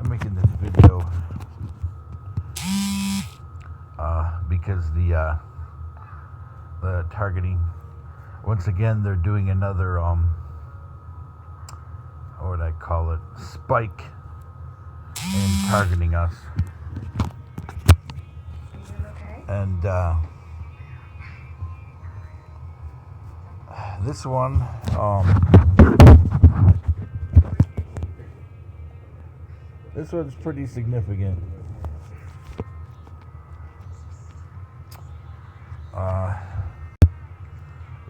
I'm making this video because the targeting. Once again, they're doing another what would I call it? Spike in targeting us. And this one, this one's pretty significant.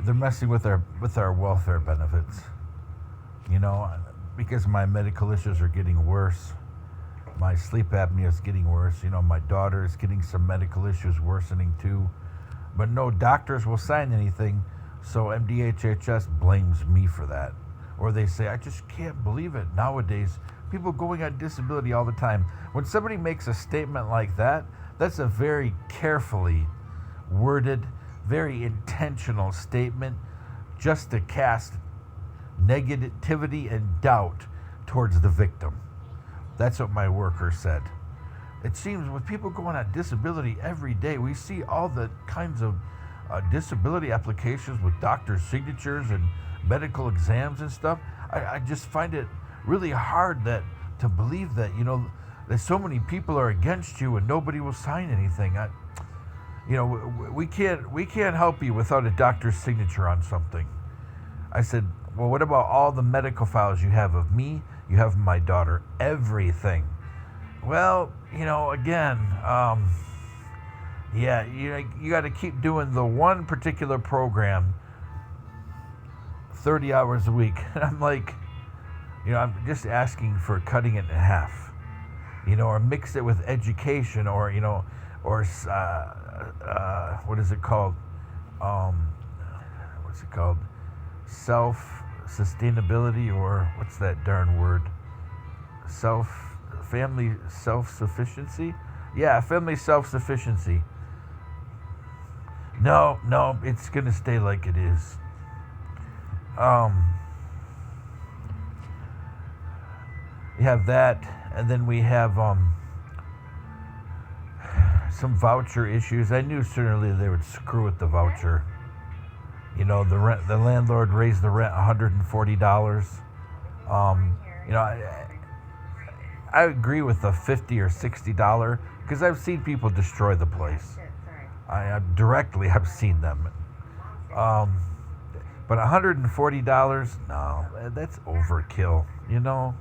They're messing with our welfare benefits. You know, because my medical issues are getting worse. My sleep apnea is getting worse. You know, my daughter is getting some medical issues worsening too. But no doctors will sign anything, so MDHHS blames me for that. Or they say, I just can't believe it. Nowadays, people going on disability all the time. When somebody makes a statement like that, that's a very carefully worded, very intentional statement just to cast negativity and doubt towards the victim. That's what my worker said. It seems with people going on disability every day, we see all the kinds of disability applications with doctors' signatures and medical exams and stuff. I just find it really hard to believe that, you know, that so many people are against you and nobody will sign anything. We can't help you without a doctor's signature on something. I said, well, what about all the medical files you have of me? You have my daughter, everything. Well, you know, again, you got to keep doing the one particular program 30 hours a week. And I'm like, you know, I'm just asking for cutting it in half, you know, or mix it with education, or, you know, or what is it called? What's it called? Self-sustainability, or what's that darn word? Family self-sufficiency? Yeah, family self-sufficiency. No, it's going to stay like it is. We have that, and then we have some voucher issues. I knew sooner or later they would screw with the voucher. You know, the landlord raised the rent $140. You know, I agree with the $50 or $60 because I've seen people destroy the place. I directly have seen them. But $140, no, that's overkill, you know?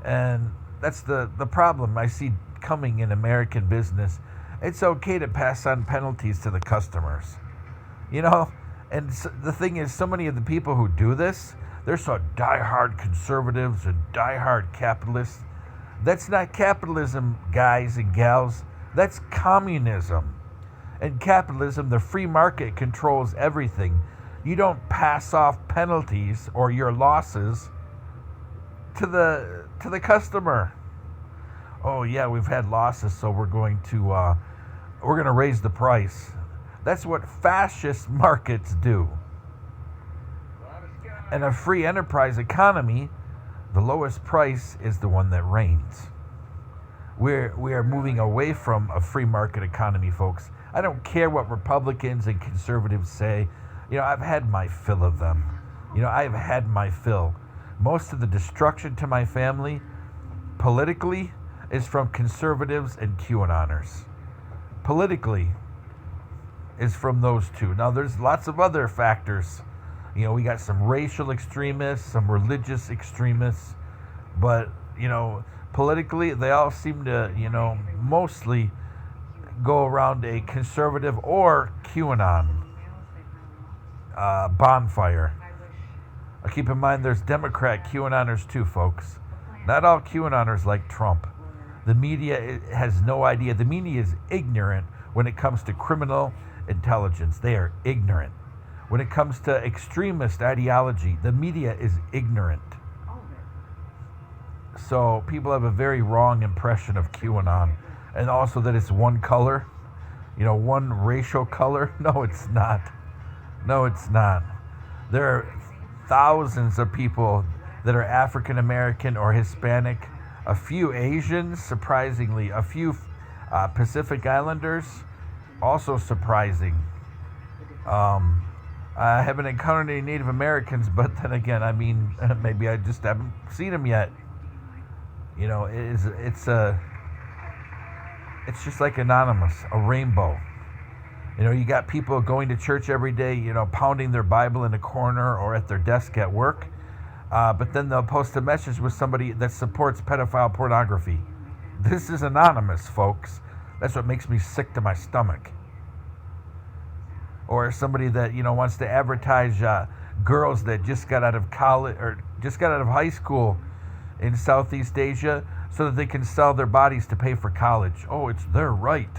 And that's the problem I see coming in American business. It's okay to pass on penalties to the customers, you know? And the thing is, so many of the people who do this, they're so diehard conservatives and diehard capitalists. That's not capitalism, guys and gals. That's communism. In capitalism, the free market controls everything. You don't pass off penalties or your losses to the customer. Oh yeah, we've had losses, so we're going to raise the price. That's what fascist markets do. In a free enterprise economy, the lowest price is the one that reigns. We are moving away from a free market economy, folks. I don't care what Republicans and conservatives say. You know, I've had my fill of them. You know, I've had my fill. Most of the destruction to my family, politically, is from conservatives and QAnoners. Politically, is from those two. Now, there's lots of other factors. You know, we got some racial extremists, some religious extremists, but, you know, politically, they all seem to, you know, mostly go around a conservative or QAnon bonfire. Keep in mind, there's Democrat QAnoners too, folks. Not all QAnoners like Trump. The media has no idea. The media is ignorant when it comes to criminal intelligence. They are ignorant. When it comes to extremist ideology, the media is ignorant. So people have a very wrong impression of QAnon. And also that it's one color, you know, one racial color. No, it's not. No, it's not. There are thousands of people that are African American or Hispanic a few Asians, surprisingly, a few Pacific Islanders, also surprising. I haven't encountered any Native Americans, but then again, I mean, maybe I just haven't seen them yet. You know, it's just like anonymous, a rainbow. You know, you got people going to church every day, you know, pounding their Bible in a corner or at their desk at work, but then they'll post a message with somebody that supports pedophile pornography. This is anonymous, folks. That's what makes me sick to my stomach. Or somebody that, you know, wants to advertise girls that just got out of college or just got out of high school in Southeast Asia so that they can sell their bodies to pay for college. Oh, it's their right.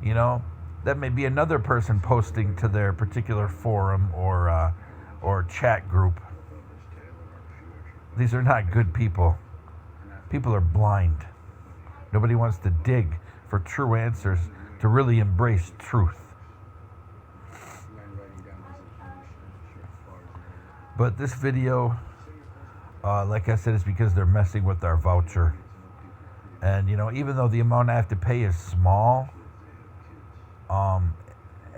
You know, that may be another person posting to their particular forum or chat group. These are not good people. People are blind. Nobody wants to dig for true answers, to really embrace truth. But this video, like I said, is because they're messing with our voucher. And, you know, even though the amount I have to pay is small,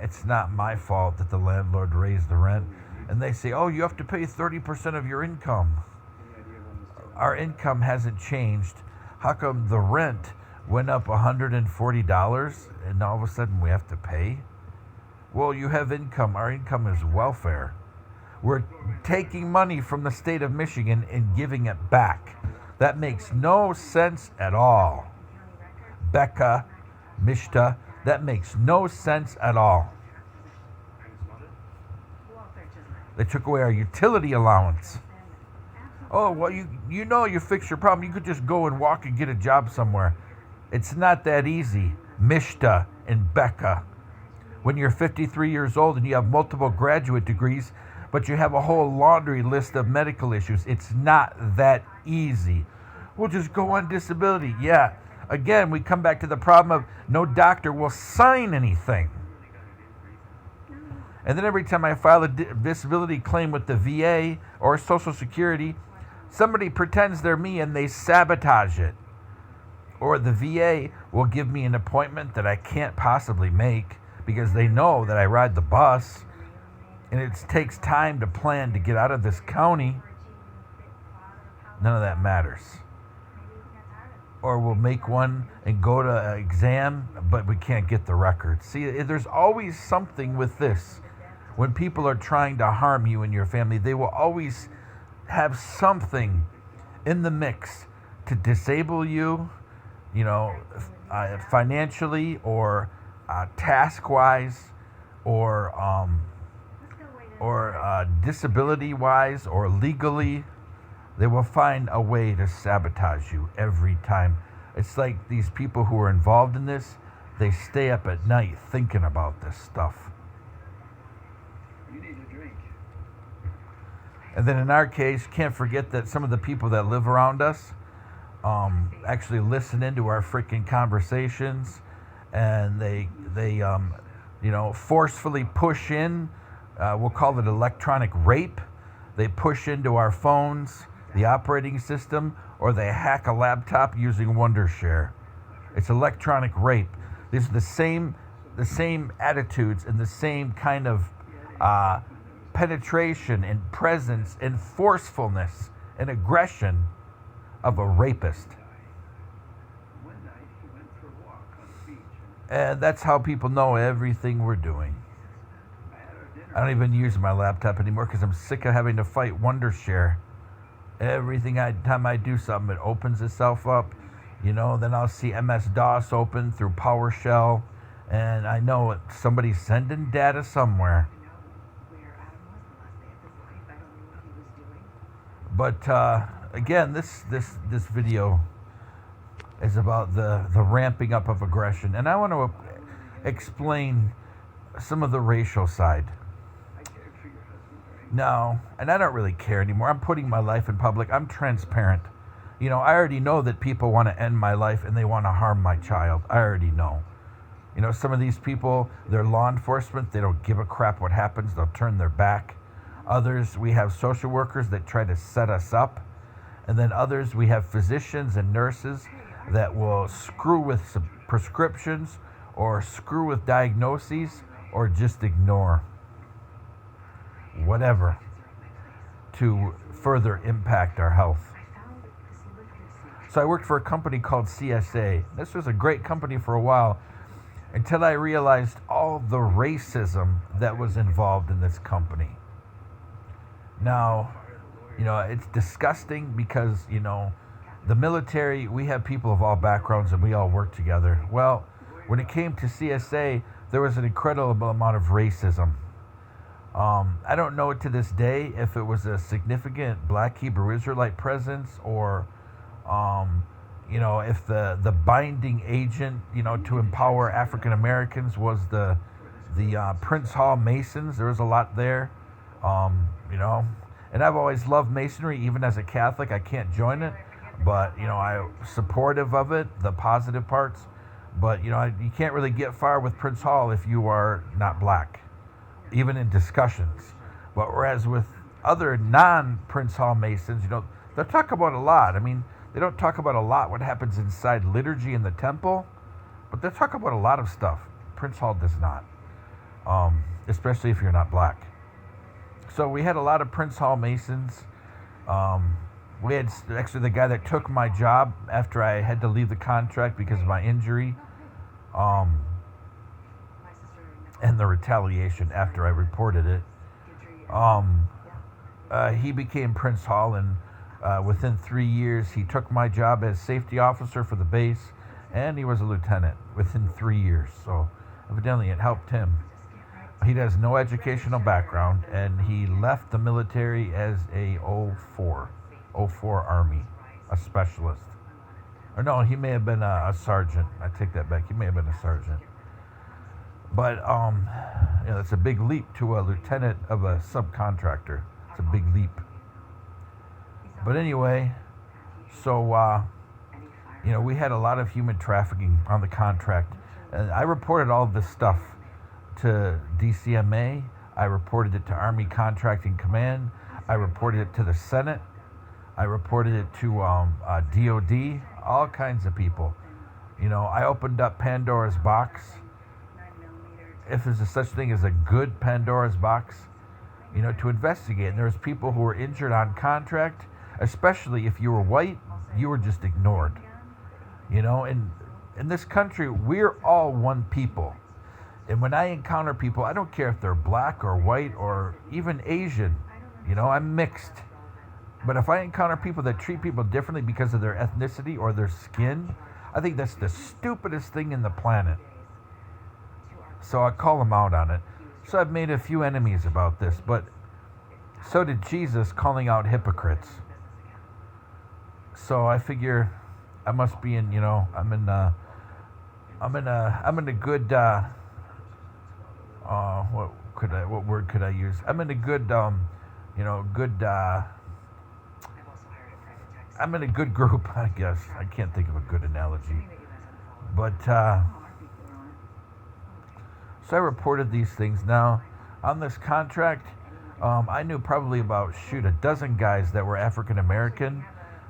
it's not my fault that the landlord raised the rent. And they say, oh, you have to pay 30% of your income. Our income hasn't changed. How come the rent went up $140 and all of a sudden we have to pay? Well, you have income. Our income is welfare. We're taking money from the state of Michigan and giving it back. That makes no sense at all. Becca, Mishta, that makes no sense at all. They took away our utility allowance. Oh, well, you know you fix your problem. You could just go and walk and get a job somewhere. It's not that easy. Mishta and Becca. When you're 53 years old and you have multiple graduate degrees, but you have a whole laundry list of medical issues, it's not that easy. We'll just go on disability. Yeah. Again, we come back to the problem of no doctor will sign anything. And then every time I file a disability claim with the VA or Social Security, somebody pretends they're me and they sabotage it. Or the VA will give me an appointment that I can't possibly make because they know that I ride the bus and it takes time to plan to get out of this county. None of that matters. Or we'll make one and go to an exam, but we can't get the records. See, there's always something with this. When people are trying to harm you and your family, they will always have something in the mix to disable you, you know, financially or task-wise or disability-wise or legally. They will find a way to sabotage you every time. It's like these people who are involved in this, they stay up at night thinking about this stuff. You need a drink. And then in our case, can't forget that some of the people that live around us actually listen into our freaking conversations, and they forcefully push in. We'll call it electronic rape. They push into our phones, the operating system, or they hack a laptop using Wondershare. It's electronic rape. These are the same attitudes and the same kind of penetration and presence and forcefulness and aggression of a rapist. And that's how people know everything we're doing. I don't even use my laptop anymore because I'm sick of having to fight Wondershare. Time I do something, it opens itself up. You know, then I'll see MS-DOS open through PowerShell, and I know somebody's sending data somewhere. But again, this video is about the ramping up of aggression, and I want to explain some of the racial side. No, and I don't really care anymore. I'm putting my life in public. I'm transparent. You know, I already know that people want to end my life and they want to harm my child. I already know. You know, some of these people, they're law enforcement. They don't give a crap what happens. They'll turn their back. Others, we have social workers that try to set us up. And then others, we have physicians and nurses that will screw with some prescriptions or screw with diagnoses or just ignore whatever to further impact our health. So I worked for a company called CSA. This was a great company for a while until I realized all the racism that was involved in this company. Now, it's disgusting because, the military, we have people of all backgrounds and we all work together. Well, when it came to CSA, there was an incredible amount of racism. I don't know to this day if it was a significant Black Hebrew Israelite presence or, if the binding agent, to empower African Americans was the Prince Hall Masons. There was a lot there, and I've always loved Masonry, even as a Catholic. I can't join it, but, I'm supportive of it, the positive parts. But, you can't really get far with Prince Hall if you are not Black, even in discussions. But whereas with other non-Prince Hall Masons, they'll talk about a lot. I mean, they don't talk about a lot what happens inside liturgy in the temple, but they'll talk about a lot of stuff. Prince Hall does not, especially if you're not Black. So we had a lot of Prince Hall Masons. We had actually the guy that took my job after I had to leave the contract because of my injury, and the retaliation after I reported it. He became Prince Hall, and within 3 years, he took my job as safety officer for the base, and he was a lieutenant within 3 years. So evidently it helped him. He has no educational background, and he left the military as a 04 Army, a specialist. Or no, he may have been a sergeant. I take that back. He may have been a sergeant. But it's a big leap to a lieutenant of a subcontractor. It's a big leap. But anyway, so we had a lot of human trafficking on the contract, and I reported all of this stuff to DCMA. I reported it to Army Contracting Command. I reported it to the Senate. I reported it to DOD, all kinds of people. I opened up Pandora's box. If there's a such thing as a good Pandora's box, to investigate. And there was people who were injured on contract, especially if you were white, you were just ignored. And in this country, we're all one people. And when I encounter people, I don't care if they're Black or white or even Asian, I'm mixed. But if I encounter people that treat people differently because of their ethnicity or their skin, I think that's the stupidest thing in the planet. So I call them out on it. So I've made a few enemies about this, but so did Jesus calling out hypocrites. So I figure I must be in, I'm in a good, what word could I use? I'm in a good, I'm in a good group, I guess. I can't think of a good analogy. But, so I reported these things. Now, on this contract, I knew probably about, a dozen guys that were African American,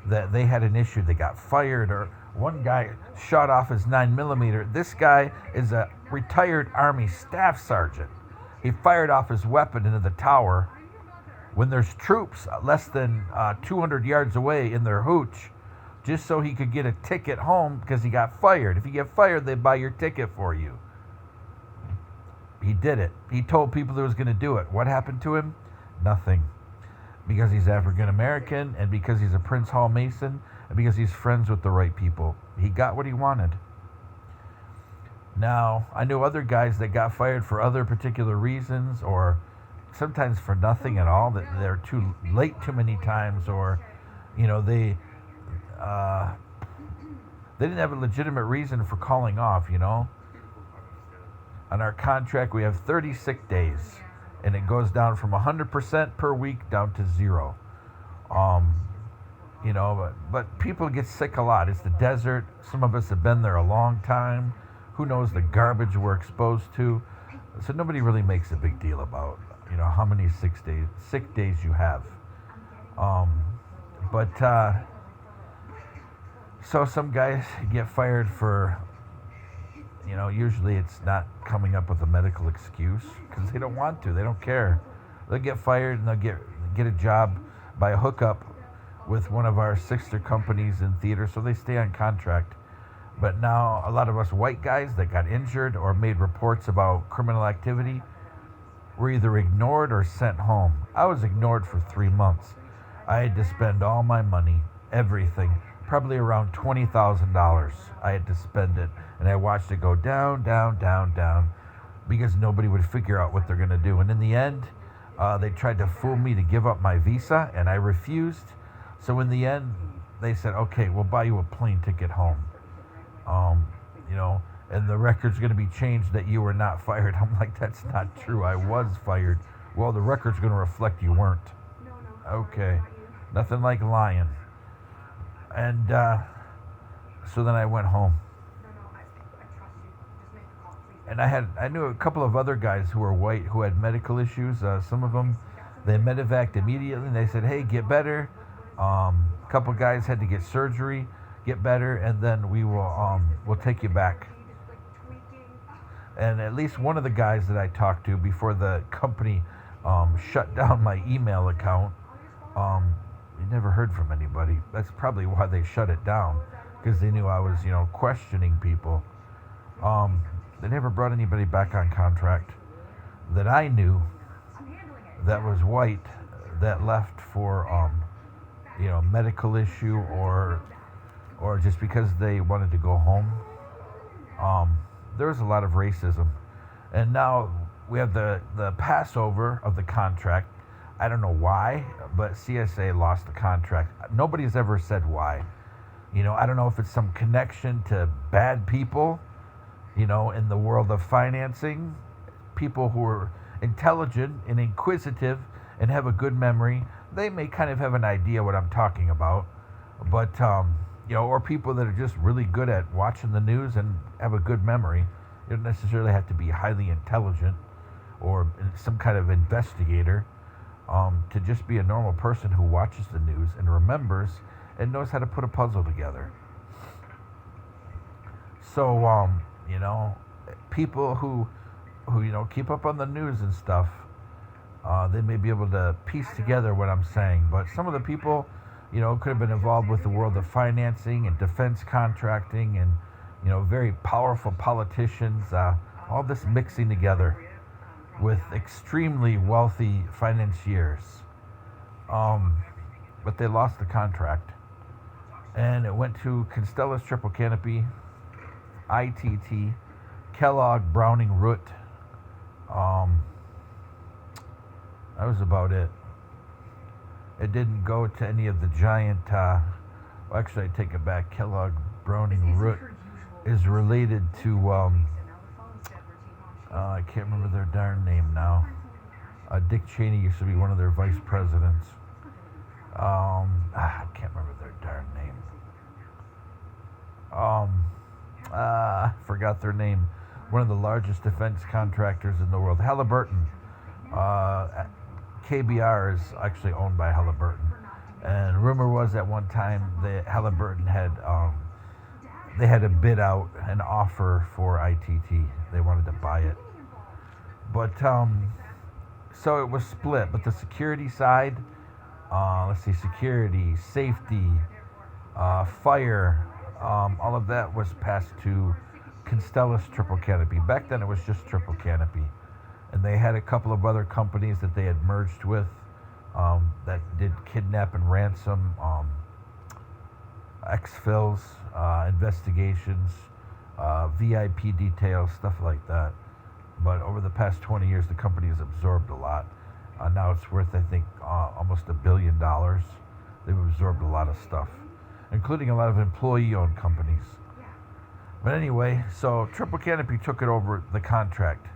that they had an issue. They got fired, or one guy shot off his 9mm. This guy is a retired Army staff sergeant. He fired off his weapon into the tower when there's troops less than 200 yards away in their hooch, just so he could get a ticket home because he got fired. If you get fired, they buy your ticket for you. He did it. He told people that was going to do it. What happened to him? Nothing. Because he's African American, and because he's a Prince Hall Mason, and because he's friends with the right people. He got what he wanted. Now, I knew other guys that got fired for other particular reasons, or sometimes for nothing at all, that they're too late too many times, or, they didn't have a legitimate reason for calling off, On our contract, we have 30 sick days, and it goes down from 100% per week down to 0. But people get sick a lot. It's the desert. Some of us have been there a long time. Who knows the garbage we're exposed to? So nobody really makes a big deal about, how many sick days you have. But so some guys get fired for, usually it's not coming up with a medical excuse because they don't want to. They don't care. They'll get fired and they'll get a job by a hookup with one of our sister companies in theater, so they stay on contract. But now a lot of us white guys that got injured or made reports about criminal activity were either ignored or sent home. I was ignored for 3 months. I had to spend all my money, everything, probably around $20,000. I had to spend it, and I watched it go down, down, down, down, because nobody would figure out what they're going to do. And in the end, they tried to fool me to give up my visa, and I refused. So in the end, they said, okay, we'll buy you a plane ticket home. And the record's going to be changed that you were not fired. I'm like, that's not true. I was fired. Well, the record's going to reflect you weren't. Okay. Nothing like lying. And so then I went home. And I knew a couple of other guys who were white who had medical issues. Some of them, they medevaced immediately. And they said, hey, get better. A couple guys had to get surgery, get better, and then we'll take you back. And at least one of the guys that I talked to before the company shut down my email account, we never heard from anybody. That's probably why they shut it down, because they knew I was, questioning people. They never brought anybody back on contract that I knew that was white that left for, medical issue or just because they wanted to go home. There was a lot of racism. And now we have the Passover of the contract. I don't know why, but CSA lost the contract. Nobody's ever said why. I don't know if it's some connection to bad people, in the world of financing. People who are intelligent and inquisitive and have a good memory, they may kind of have an idea what I'm talking about. But, or people that are just really good at watching the news and have a good memory. You don't necessarily have to be highly intelligent or some kind of investigator to just be a normal person who watches the news and remembers and knows how to put a puzzle together. So, people who keep up on the news and stuff, they may be able to piece together what I'm saying. But some of the people, could have been involved with the world of financing and defense contracting and, very powerful politicians, all this mixing together with extremely wealthy financiers. But they lost the contract. And it went to Constellus Triple Canopy, ITT, Kellogg, Browning, Root. That was about it. It didn't go to any of the giant, actually I take it back, Kellogg, Browning, Root is related to, I can't remember their darn name now. Dick Cheney used to be one of their vice presidents. I can't remember their darn name. I forgot their name. One of the largest defense contractors in the world. Halliburton. KBR is actually owned by Halliburton. And rumor was at one time that Halliburton had they had to bid out an offer for ITT. They wanted to buy it. But so it was split. But the security side, security, safety, fire, all of that was passed to Constellus Triple Canopy. Back then it was just Triple Canopy. And they had a couple of other companies that they had merged with that did kidnap and ransom, exfils, investigations, VIP details, stuff like that. But over the past 20 years, the company has absorbed a lot. Now it's worth, I think, almost $1 billion. They've absorbed a lot of stuff, including a lot of employee-owned companies. But anyway, so Triple Canopy took it over the contract.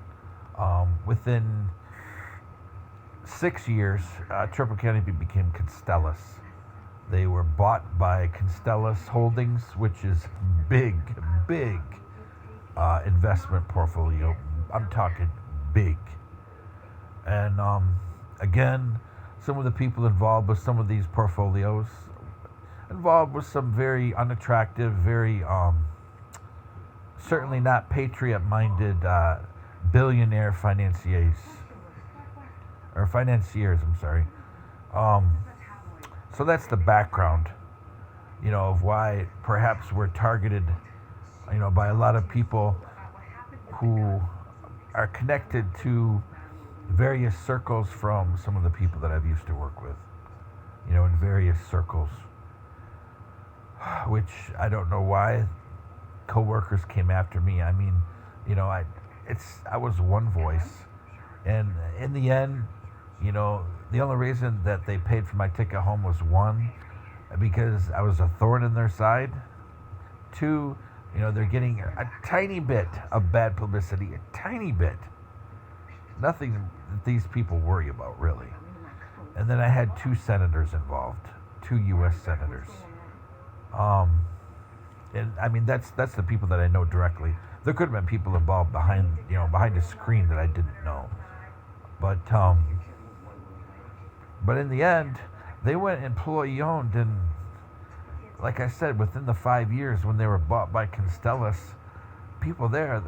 Within 6 years, Triple Canopy became Constellus. They were bought by Constellus Holdings, which is big investment portfolio. I'm talking big. And again, some of the people involved with some of these portfolios involved with some very unattractive, very certainly not patriot-minded billionaire financiers or financiers. I'm sorry. Um, so that's the background, of why perhaps we're targeted, by a lot of people who are connected to various circles from some of the people that I've used to work with, in various circles, which I don't know why coworkers came after me. I mean, I was one voice, and in the end, the only reason that they paid for my ticket home was one, because I was a thorn in their side. Two, they're getting a tiny bit of bad publicity, a tiny bit. Nothing that these people worry about, really. And then I had two senators involved, two U.S. senators. And I mean, that's the people that I know directly. There could have been people involved behind a screen that I didn't know. But in the end, they went employee owned, and like I said, within the 5 years when they were bought by Constellus, people there,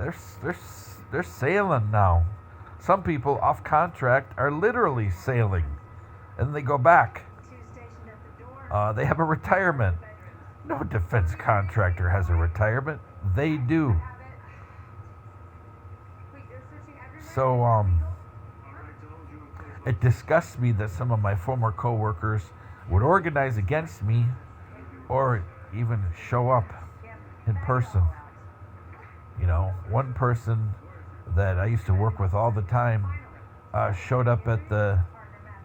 they're sailing now. Some people off contract are literally sailing, and they go back. They have a retirement. No defense contractor has a retirement. They do. So, it disgusts me that some of my former coworkers would organize against me or even show up in person. One person that I used to work with all the time showed up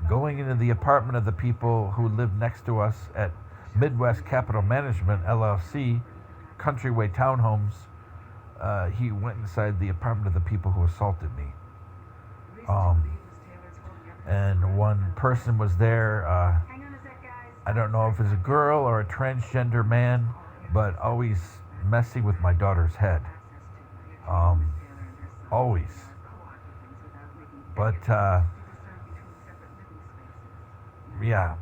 going into the apartment of the people who lived next to us at Midwest Capital Management, LLC, Countryway Townhomes. He went inside the apartment of the people who assaulted me. And one person was there, I don't know if it's a girl or a transgender man, but always messing with my daughter's head. Always. But, yeah.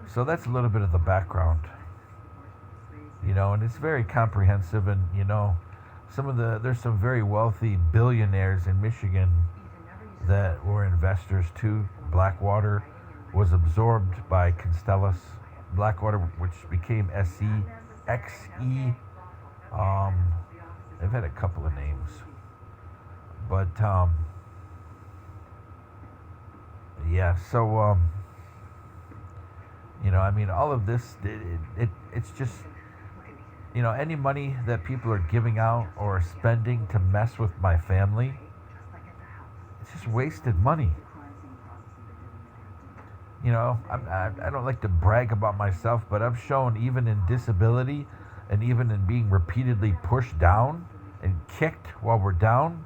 So that's a little bit of the background. And it's very comprehensive, and, there's some very wealthy billionaires in Michigan that were investors too. Blackwater was absorbed by Constellus. Blackwater, which became XE. They've had a couple of names. But, yeah, so, I mean, all of this, it's just, any money that people are giving out or spending to mess with my family, it's just wasted money. I don't like to brag about myself, but I've shown, even in disability and even in being repeatedly pushed down and kicked while we're down,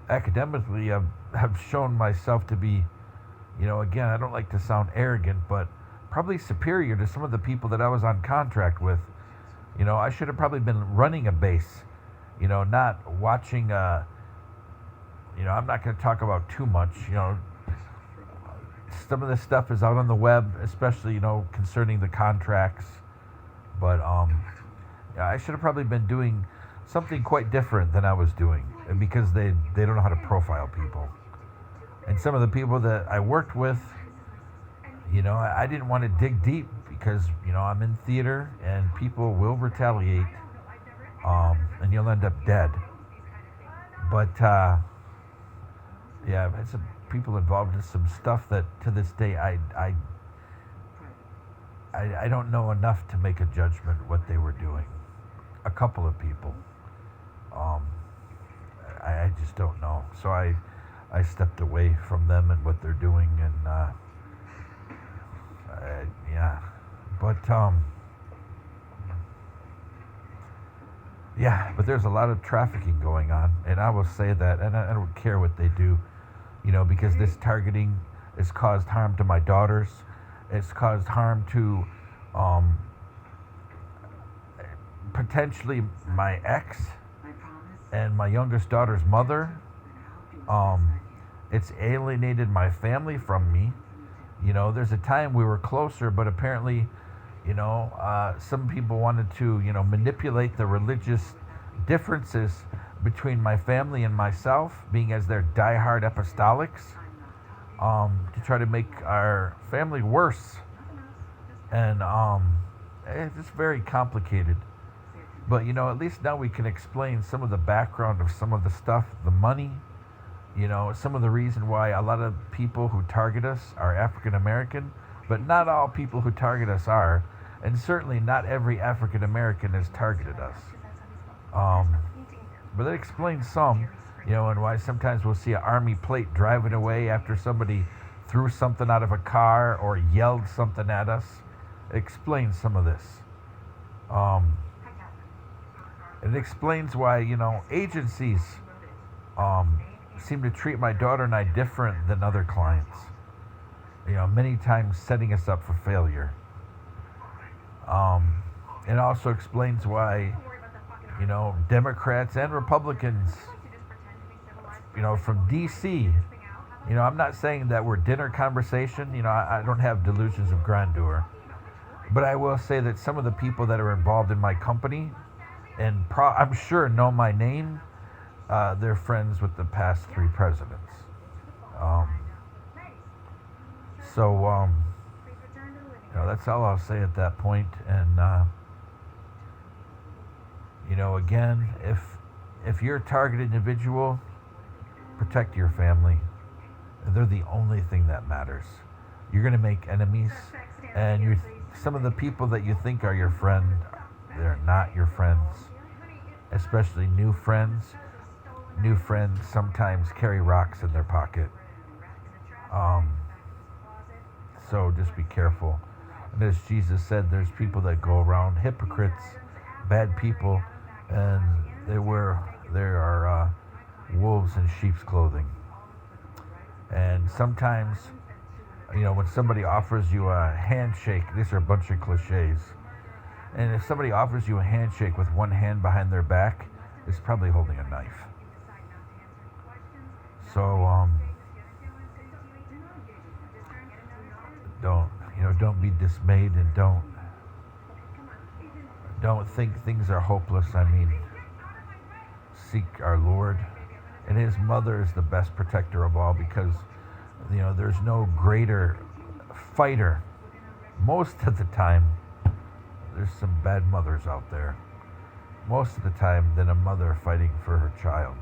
academically, I've shown myself to be, again, I don't like to sound arrogant, but probably superior to some of the people that I was on contract with. I should have probably been running a base, not watching, I'm not going to talk about too much, some of this stuff is out on the web, especially, concerning the contracts. But, yeah, I should have probably been doing something quite different than I was doing, and because they don't know how to profile people. And some of the people that I worked with, I didn't want to dig deep because, I'm in theater and people will retaliate, and you'll end up dead. But, yeah, I've had some people involved in some stuff that to this day I don't know enough to make a judgment what they were doing. A couple of people. I just don't know. So I stepped away from them and what they're doing, and yeah. But yeah, but there's a lot of trafficking going on, and I will say that, and I don't care what they do, because this targeting has caused harm to my daughters. It's caused harm to potentially my ex and my youngest daughter's mother. It's alienated my family from me. There's a time we were closer, but apparently, some people wanted to, manipulate the religious differences between my family and myself, being as they're diehard apostolics, to try to make our family worse. And it's just very complicated. But, at least now we can explain some of the background of some of the stuff, the money, some of the reason why a lot of people who target us are African American, but not all people who target us are. And certainly not every African American has targeted us. But that explains some, and why sometimes we'll see an army plate driving away after somebody threw something out of a car or yelled something at us. It explains some of this. It explains why, agencies seem to treat my daughter and I different than other clients. Many times setting us up for failure. It also explains why, Democrats and Republicans, from D.C., I'm not saying that we're dinner conversation. I don't have delusions of grandeur. But I will say that some of the people that are involved in my company, and I'm sure know my name, they're friends with the past 3 presidents. That's all I'll say at that point. And, again, if you're a targeted individual, protect your family. They're the only thing that matters. You're going to make enemies, and some of the people that you think are your friend, they're not your friends, especially new friends. New friends sometimes carry rocks in their pocket. So just be careful. And as Jesus said, there's people that go around, hypocrites, bad people, and they are wolves in sheep's clothing. And sometimes, when somebody offers you a handshake, these are a bunch of cliches. And if somebody offers you a handshake with one hand behind their back, it's probably holding a knife. So, don't be dismayed, and don't think things are hopeless. I mean, seek our Lord, and His mother is the best protector of all, because there's no greater fighter. Most of the time, there's some bad mothers out there. Most of the time, than a mother fighting for her child,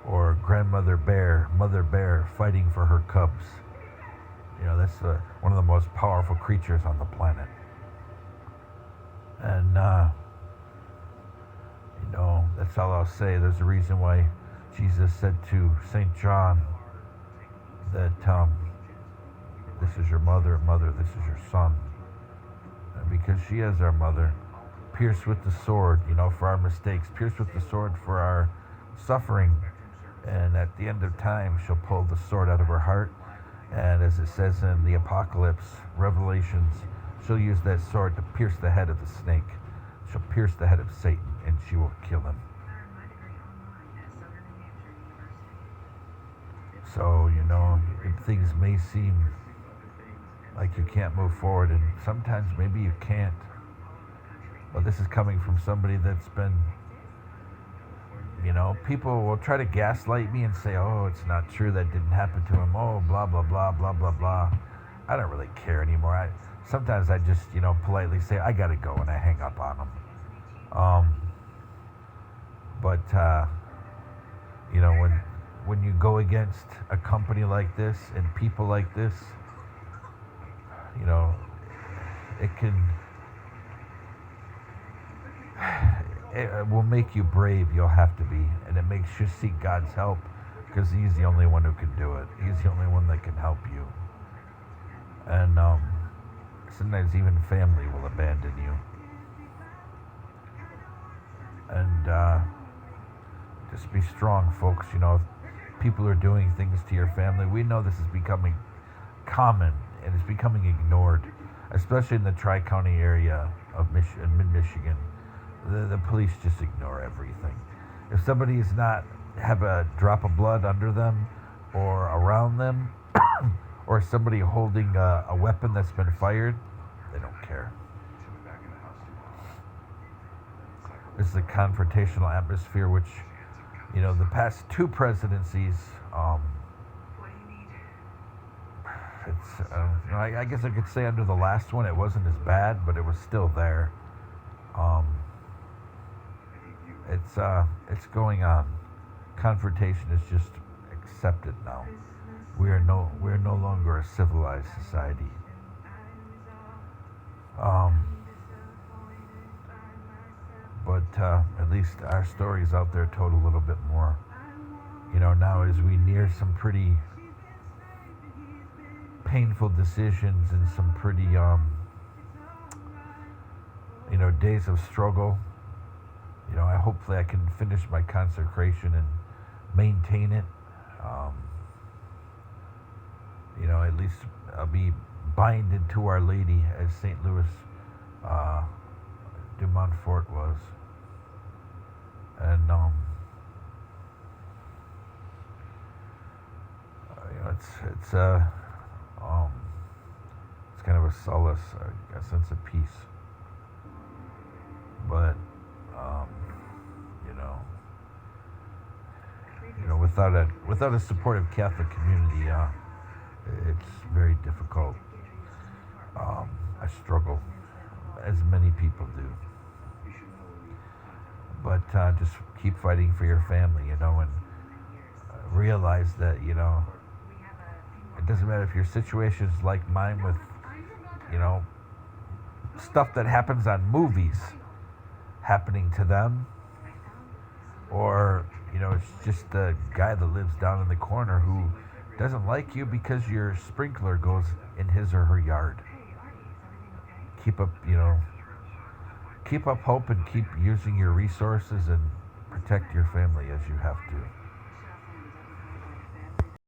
or grandmother bear, mother bear fighting for her cubs. That's one of the most powerful creatures on the planet. And, that's all I'll say. There's a reason why Jesus said to St. John that this is your mother, this is your son. Because she is our mother, pierced with the sword, for our mistakes, pierced with the sword for our suffering. And at the end of time, she'll pull the sword out of her heart. And as it says in the Apocalypse, Revelations, she'll use that sword to pierce the head of the snake. She'll pierce the head of Satan, and she will kill him. So, things may seem like you can't move forward, and sometimes maybe you can't. But this is coming from somebody that's been, people will try to gaslight me and say, oh, it's not true, that didn't happen to him, oh, blah, blah, blah, blah, blah, blah. I don't really care anymore. Sometimes I just, politely say, I gotta go, and I hang up on them. When you go against a company like this and people like this, it will make you brave. You'll have to be, and it makes you seek God's help, because He's the only one who can do it. He's the only one that can help you. And sometimes even family will abandon you. And just be strong, folks. If people are doing things to your family, we know this is becoming common, and it's becoming ignored, especially in the Tri-County area of mid-Michigan. The police just ignore everything. If somebody is not have a drop of blood under them or around them, or somebody holding a weapon that's been fired, they don't care. It's the confrontational atmosphere, which, the past two presidencies, I guess I could say under the last one it wasn't as bad, but it was still there. Um, it's going on. Confrontation is just accepted now. We're no longer a civilized society. But at least our stories out there told a little bit more. Now as we near some pretty painful decisions and some pretty days of struggle, hopefully I can finish my consecration and maintain it. At least I'll be binded to Our Lady as St. Louis de Montfort was. And it's kind of a solace, a sense of peace. But without a supportive Catholic community, it's very difficult. I struggle, as many people do. But just keep fighting for your family, and realize that, it doesn't matter if your situation is like mine with, stuff that happens on movies happening to them, or, it's just the guy that lives down in the corner who doesn't like you because your sprinkler goes in his or her yard. Keep up, keep up hope and keep using your resources and protect your family as you have to.